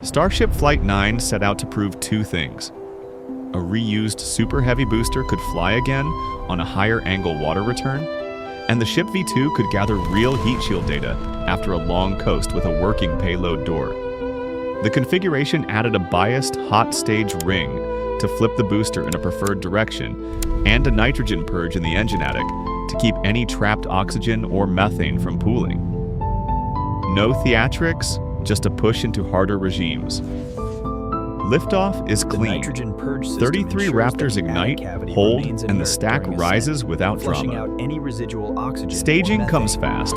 Starship Flight 9 set out to prove two things. A reused super heavy booster could fly again on a higher angle water return, and the ship V2 could gather real heat shield data after a long coast with a working payload door. The configuration added a biased hot stage ring to flip the booster in a preferred direction and a nitrogen purge in the engine attic to keep any trapped oxygen or methane from pooling. No theatrics, just a push into harder regimes. Liftoff is clean. 33 Raptors ignite, hold, and the stack rises without drama. Staging comes fast.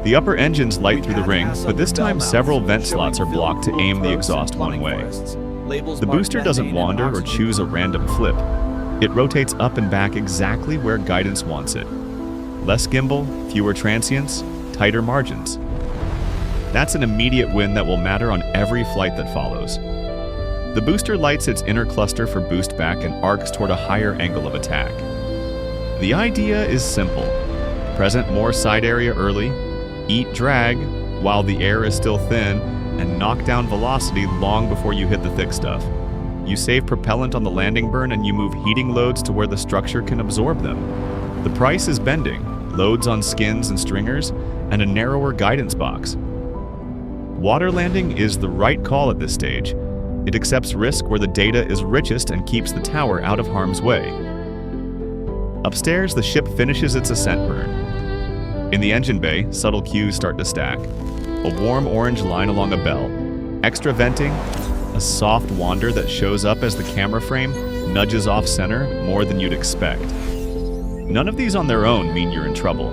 The upper engines light through the ring, but this time several vent slots are blocked to aim the exhaust one way. The booster doesn't wander or choose a random flip. It rotates up and back exactly where guidance wants it. Less gimbal, fewer transients, tighter margins. That's an immediate win that will matter on every flight that follows. The booster lights its inner cluster for boost back and arcs toward a higher angle of attack. The idea is simple. Present more side area early, eat drag while the air is still thin, and knock down velocity long before you hit the thick stuff. You save propellant on the landing burn and you move heating loads to where the structure can absorb them. The price is bending, loads on skins and stringers, and a narrower guidance box. Water landing is the right call at this stage. It accepts risk where the data is richest and keeps the tower out of harm's way. Upstairs, the ship finishes its ascent burn. In the engine bay, subtle cues start to stack. A warm orange line along a bell, extra venting, a soft wander that shows up as the camera frame nudges off center more than you'd expect. None of these on their own mean you're in trouble.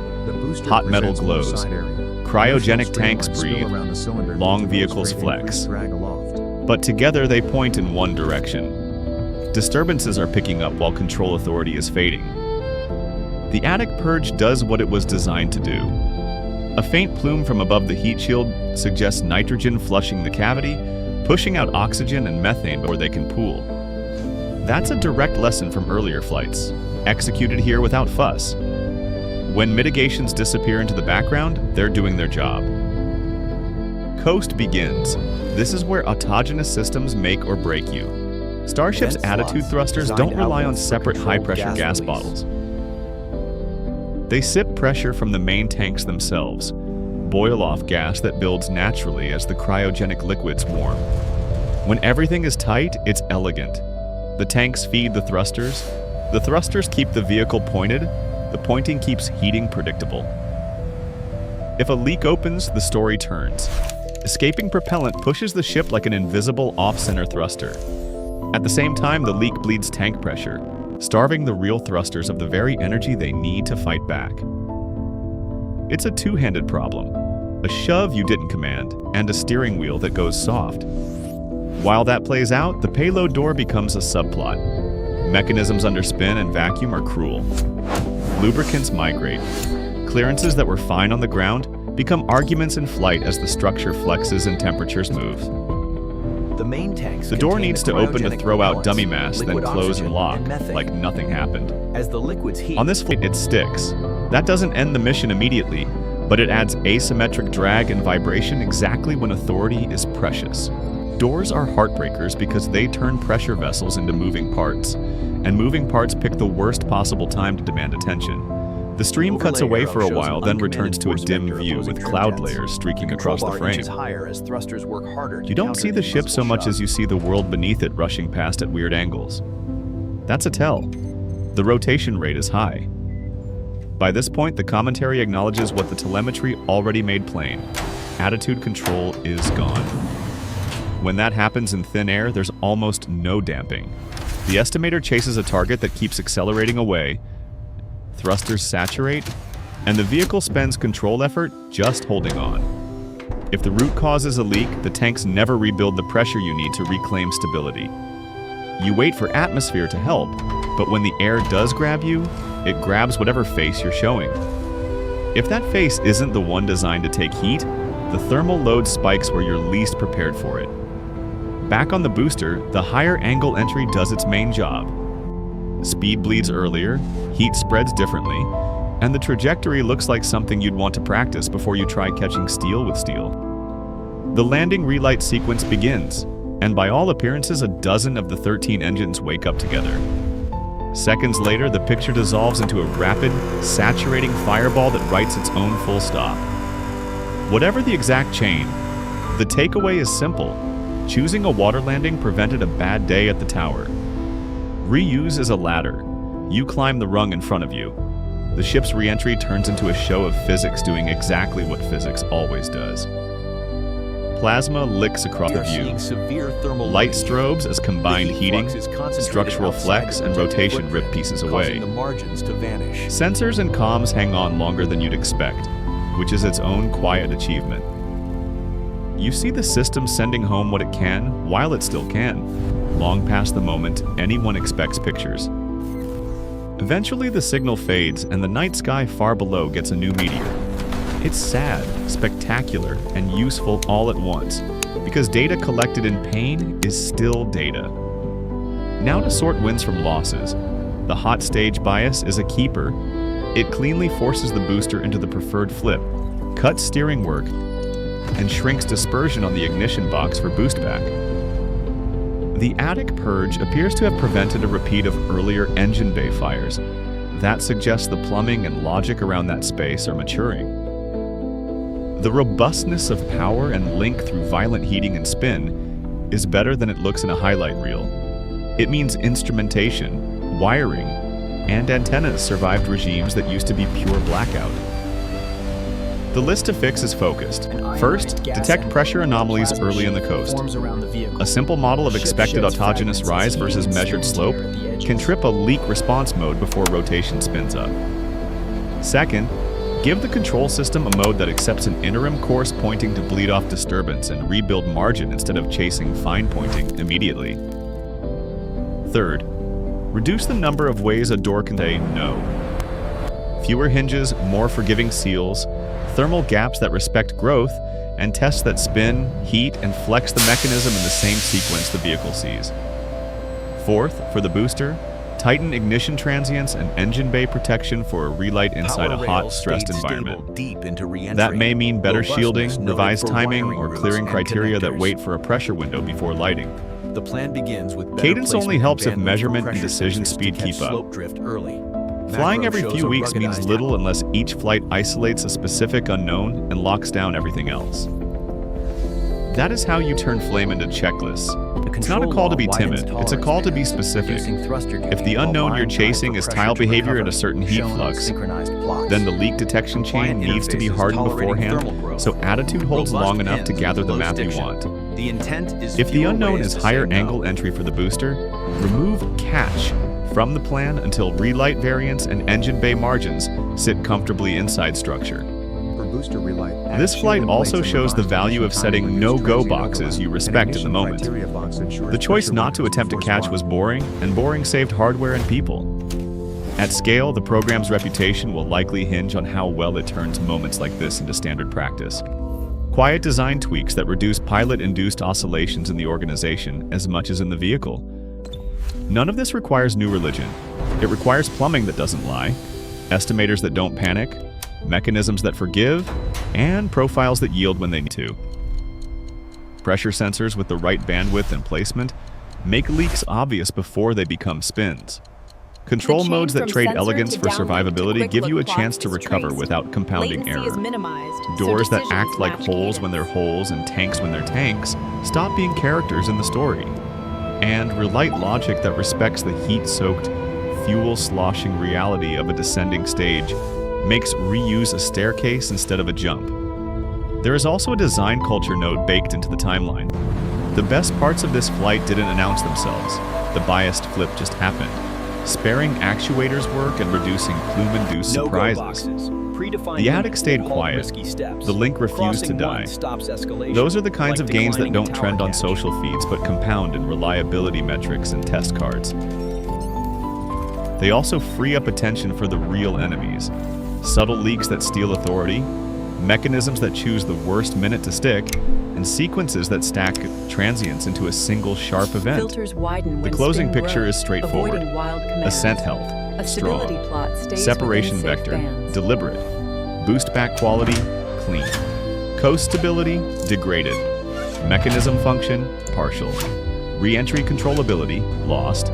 Hot metal glows. Cryogenic tanks breathe. Long vehicles flex. But together they point in one direction. Disturbances are picking up while control authority is fading. The attic purge does what it was designed to do. A faint plume from above the heat shield suggests nitrogen flushing the cavity, pushing out oxygen and methane before they can pool. That's a direct lesson from earlier flights, executed here without fuss. When mitigations disappear into the background, they're doing their job. Coast begins. This is where autogenous systems make or break you. Starship's attitude thrusters don't rely on separate high-pressure gas bottles. They sip pressure from the main tanks themselves, boil-off gas that builds naturally as the cryogenic liquids warm. When everything is tight, it's elegant. The tanks feed the thrusters keep the vehicle pointed, the pointing keeps heating predictable. If a leak opens, the story turns. Escaping propellant pushes the ship like an invisible off-center thruster. At the same time, the leak bleeds tank pressure, starving the real thrusters of the very energy they need to fight back. It's a two-handed problem. A shove you didn't command, and a steering wheel that goes soft. While that plays out, the payload door becomes a subplot. Mechanisms under spin and vacuum are cruel. Lubricants migrate. Clearances that were fine on the ground become arguments in flight as the structure flexes and temperatures move. The door needs to open to throw out dummy mass, then close and lock, like nothing happened. On this flight, it sticks. That doesn't end the mission immediately, but it adds asymmetric drag and vibration exactly when authority is precious. Doors are heartbreakers because they turn pressure vessels into moving parts, and moving parts pick the worst possible time to demand attention. The stream cuts away for a while, then returns to a dim view with cloud layers streaking across the frame. You don't see the ship so much as you see the world beneath it rushing past at weird angles. That's a tell. The rotation rate is high. By this point, the commentary acknowledges what the telemetry already made plain. Attitude control is gone. When that happens in thin air, there's almost no damping. The estimator chases a target that keeps accelerating away, thrusters saturate, and the vehicle spends control effort just holding on. If the root causes a leak, the tanks never rebuild the pressure you need to reclaim stability. You wait for atmosphere to help, but when the air does grab you, it grabs whatever face you're showing. If that face isn't the one designed to take heat, the thermal load spikes where you're least prepared for it. Back on the booster, the higher angle entry does its main job. Speed bleeds earlier, heat spreads differently, and the trajectory looks like something you'd want to practice before you try catching steel with steel. The landing relight sequence begins, and by all appearances, a dozen of the 13 engines wake up together. Seconds later, the picture dissolves into a rapid, saturating fireball that writes its own full stop. Whatever the exact chain, the takeaway is simple. Choosing a water landing prevented a bad day at the tower. Reuse is a ladder. You climb the rung in front of you. The ship's reentry turns into a show of physics doing exactly what physics always does. Plasma licks across the view. Light strobes as combined heating, structural flex, and rotation rip pieces away. Sensors and comms hang on longer than you'd expect, which is its own quiet achievement. You see the system sending home what it can while it still can, long past the moment anyone expects pictures. Eventually the signal fades and the night sky far below gets a new meteor. It's sad, spectacular, and useful all at once, because data collected in pain is still data. Now to sort wins from losses. The hot stage bias is a keeper. It cleanly forces the booster into the preferred flip, cuts steering work, and shrinks dispersion on the ignition box for boost back. The attic purge appears to have prevented a repeat of earlier engine bay fires. That suggests the plumbing and logic around that space are maturing. The robustness of power and link through violent heating and spin is better than it looks in a highlight reel. It means instrumentation, wiring, and antennas survived regimes that used to be pure blackout. The list to fix is focused. First, detect pressure anomalies early in the coast. A simple model of expected autogenous rise versus measured slope can trip a leak response mode before rotation spins up. Second, give the control system a mode that accepts an interim course pointing to bleed off disturbance and rebuild margin instead of chasing fine pointing immediately. Third, reduce the number of ways a door can say no. Fewer hinges, more forgiving seals, thermal gaps that respect growth, and tests that spin, heat, and flex the mechanism in the same sequence the vehicle sees. Fourth, for the booster, tighten ignition transients and engine bay protection for a relight inside a hot, stressed environment. That may mean better shielding, revised timing, or clearing criteria that wait for a pressure window before lighting. The plan begins with cadence only helps if measurement and decision speed keep up. Flying every few weeks means little unless each flight isolates a specific unknown and locks down everything else. That is how you turn flame into checklists. It's not a call to be timid, it's a call to be specific. If the unknown you're chasing is tile behavior at a certain heat flux, then the leak detection chain needs to be hardened beforehand, so attitude holds long enough to gather the map you want. If the unknown is higher angle entry for the booster, remove catch from the plan until relight variance and engine bay margins sit comfortably inside structure. This flight also shows the value of setting no-go boxes you respect in the moment. The choice not to attempt a catch was boring, and boring saved hardware and people. At scale, the program's reputation will likely hinge on how well it turns moments like this into standard practice. Quiet design tweaks that reduce pilot-induced oscillations in the organization as much as in the vehicle. None of this requires new religion. It requires plumbing that doesn't lie, estimators that don't panic, mechanisms that forgive, and profiles that yield when they need to. Pressure sensors with the right bandwidth and placement make leaks obvious before they become spins. Control modes that trade elegance for survivability give you a chance to recover without compounding error. Doors that act like holes when they're holes and tanks when they're tanks stop being characters in the story. And relight logic that respects the heat-soaked, fuel-sloshing reality of a descending stage makes reuse a staircase instead of a jump. There is also a design culture note baked into the timeline. The best parts of this flight didn't announce themselves. The biased flip just happened, sparing actuators work and reducing plume-induced surprises. The attic stayed quiet. The link refused to die. Those are the kinds of gains that don't trend on social feeds but compound in reliability metrics and test cards. They also free up attention for the real enemies. Subtle leaks that steal authority, mechanisms that choose the worst minute to stick, and sequences that stack transients into a single sharp event. The closing picture is straightforward. Ascent health, strong. Separation vector, deliberate. Boost back quality, clean. Coast stability, degraded. Mechanism function, partial. Reentry controllability, lost.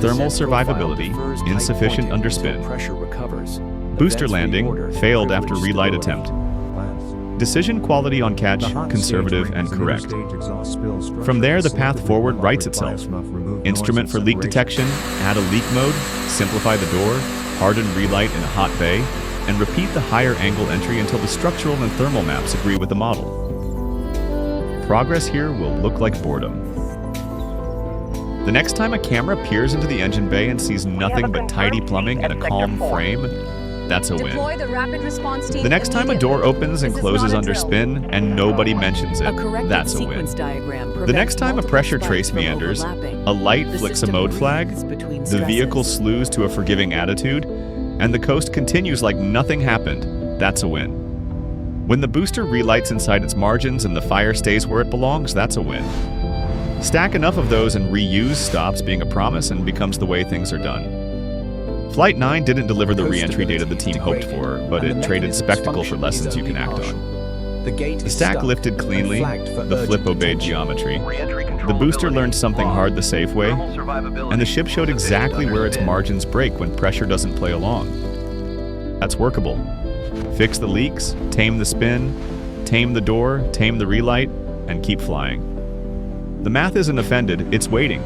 Thermal survivability, insufficient under spin. Pressure recovers. Booster Events landing, reorder. failed after Privilege relight stability. attempt. Decision quality on catch, conservative and correct. From there, the path forward writes itself. Instrument for leak detection, add a leak mode, simplify the door, harden relight in a hot bay, and repeat the higher angle entry until the structural and thermal maps agree with the model. Progress here will look like boredom. The next time a camera peers into the engine bay and sees nothing but tidy plumbing and a calm frame, that's a win. Deploy the rapid response team The next time a door opens and This is closes not a under drill. spin and nobody mentions it, that's a win. The next time a pressure trace meanders, a light flicks a mode flag, the vehicle slews to a forgiving attitude, and the coast continues like nothing happened, that's a win. When the booster relights inside its margins and the fire stays where it belongs, that's a win. Stack enough of those and reuse stops being a promise and becomes the way things are done. Flight 9 didn't deliver the re-entry data the team hoped for, but it traded spectacle for lessons you can act on. The stack lifted cleanly, the flip obeyed geometry, the booster learned something hard the safe way, and the ship showed exactly where its margins break when pressure doesn't play along. That's workable. Fix the leaks, tame the spin, tame the door, tame the relight, and keep flying. The math isn't offended, it's waiting.